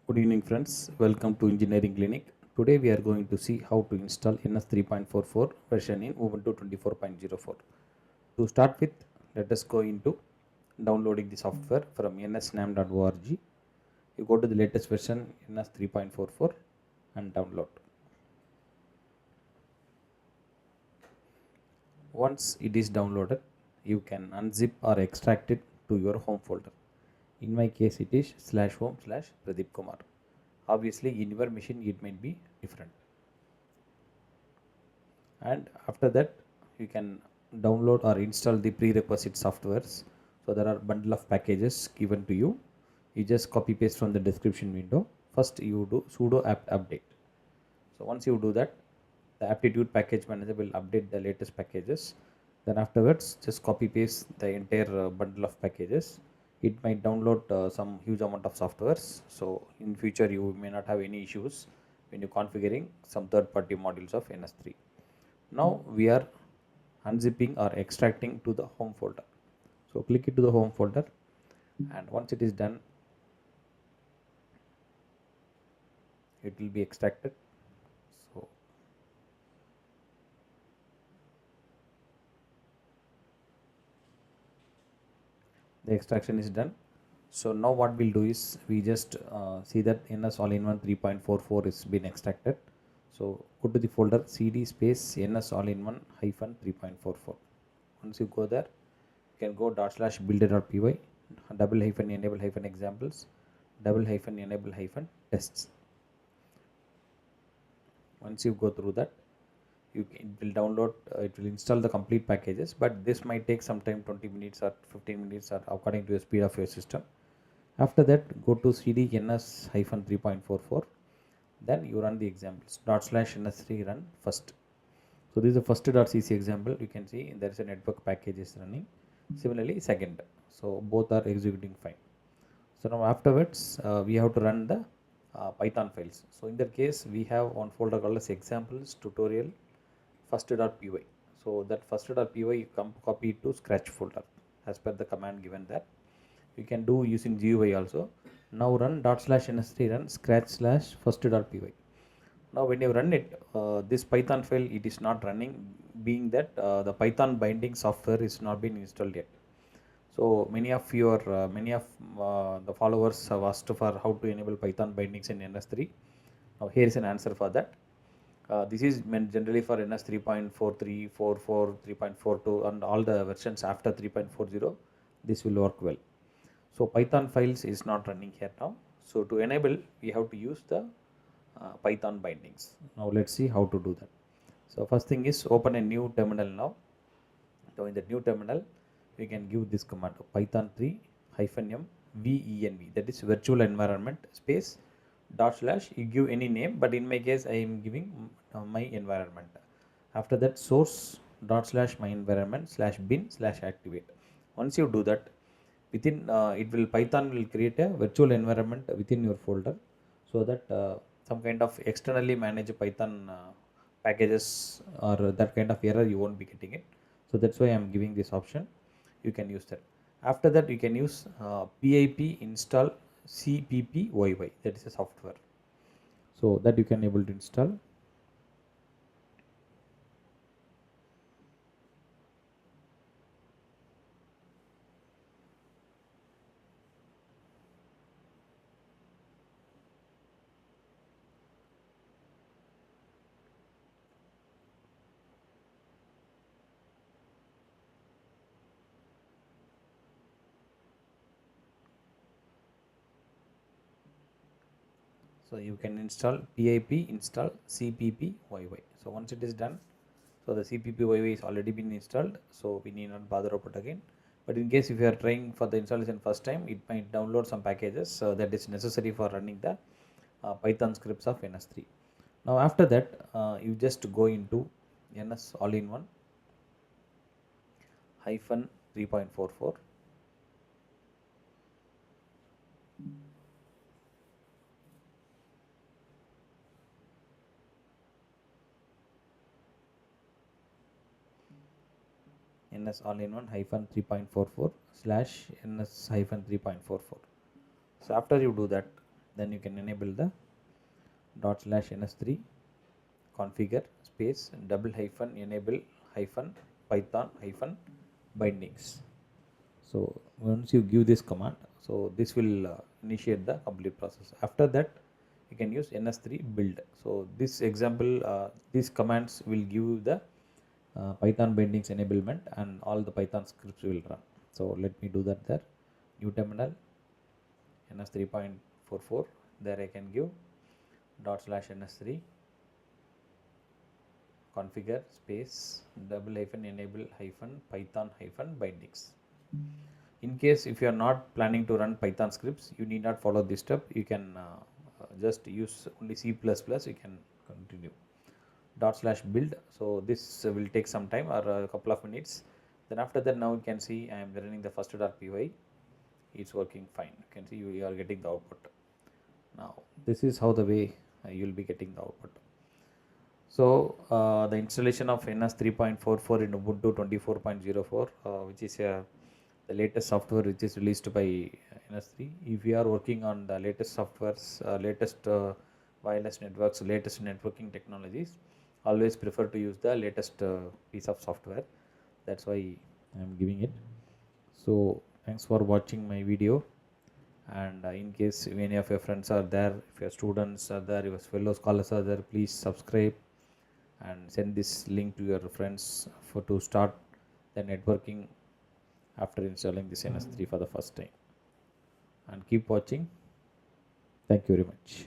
Good evening friends, welcome to Engineering Clinic. Today we are going to see how to install NS-3.44 version in Ubuntu 24.04. To start with, let us go into downloading the software from nsnam.org. You go to the latest version NS-3.44 and download. Once it is downloaded, you can unzip or extract it to your home folder. In my case it is /home/Pradeep Kumar. Obviously in your machine it might be different. And after that you can download or install the prerequisite softwares. So there are bundle of packages given to you. You just copy paste from the description window. First you do sudo apt update. So once you do that, the aptitude package manager will update the latest packages. Then afterwards just copy paste the entire bundle of packages. It might download some huge amount of softwares, so in future you may not have any issues when you're configuring some third-party modules of NS3. Now we are unzipping or extracting to the home folder. So click it to the home folder, and once it is done, it will be extracted. So the extraction is done. So now what we'll do is we just see that NS all-in-one 3.44 is been extracted. So go to the folder cd space NS all-in-one hyphen 3.44. Once you go there, you can go /builder.py double hyphen enable hyphen examples double hyphen enable hyphen tests. Once you go through that, it will download, it will install the complete packages, but this might take some time, 20 minutes or 15 minutes or according to the speed of your system. After that, go to cd ns-3.44. Then you run the examples /ns3 run first. So this is the first .cc example. You can see there is a network package is running. Similarly, second. So both are executing fine. So now afterwards, we have to run the Python files. So in that case, we have one folder called as examples tutorial first.py. So that first.py you copy it to scratch folder as per the command given there. You can do using GUI also. Now run /ns3 run scratch/first.py. Now when you run it, this Python file it is not running, being that the Python binding software is not been installed yet. So many of the followers have asked for how to enable Python bindings in NS3. Now here is an answer for that. This is meant generally for NS 3.43, 44, 3.42 and all the versions after 3.40. This will work well. So Python files is not running here now. So to enable, we have to use the Python bindings. Now let's see how to do that. So first thing is open a new terminal now. So in the new terminal, we can give this command python 3 -m venv, that is virtual environment space / you give any name, but in my case I am giving my environment. After that source / my environment /bin/activate. Once you do that, within Python will create a virtual environment within your folder, so that some kind of externally managed Python packages or that kind of error you won't be getting it. So that's why I am giving this option. You can use that. After that, you can use pip install cppyy, that is a software, so that you can able to install. So you can install pip install cppyy. So once it is done, so the cppyy is already been installed, so we need not bother about again. But in case if you are trying for the installation first time, it might download some packages that is necessary for running the Python scripts of NS3. Now after that, you just go into NS all-in-one hyphen 3.44. NS all-in-one hyphen 3.44 /NS hyphen 3.44. So after you do that, then you can enable the /ns3 configure space double hyphen enable hyphen python hyphen bindings. So once you give this command, so this will initiate the complete process. After that, you can use ns3 build. So this example, these commands will give the Python bindings enablement, and all the Python scripts will run. So let me do that there. New terminal NS-3.44. There I can give /ns3 configure space double hyphen enable hyphen python hyphen bindings. In case if you are not planning to run Python scripts, you need not follow this step. You can just use only C++. You can continue /build. So this will take some time or a couple of minutes. Then after that, now you can see I am running the first.py. It's working fine. You can see you are getting the output. Now this is how the way you will be getting the output. So the installation of NS-3.44 in Ubuntu 24.04, which is the latest software which is released by NS3. If you are working on the latest softwares, latest wireless networks, latest networking technologies, always prefer to use the latest piece of software. That's why I am giving it. So thanks for watching my video, and in case any of your friends are there, if your students are there, your fellow scholars are there, please subscribe and send this link to your friends to start the networking after installing this NS3 for the first time. And keep watching. Thank you very much.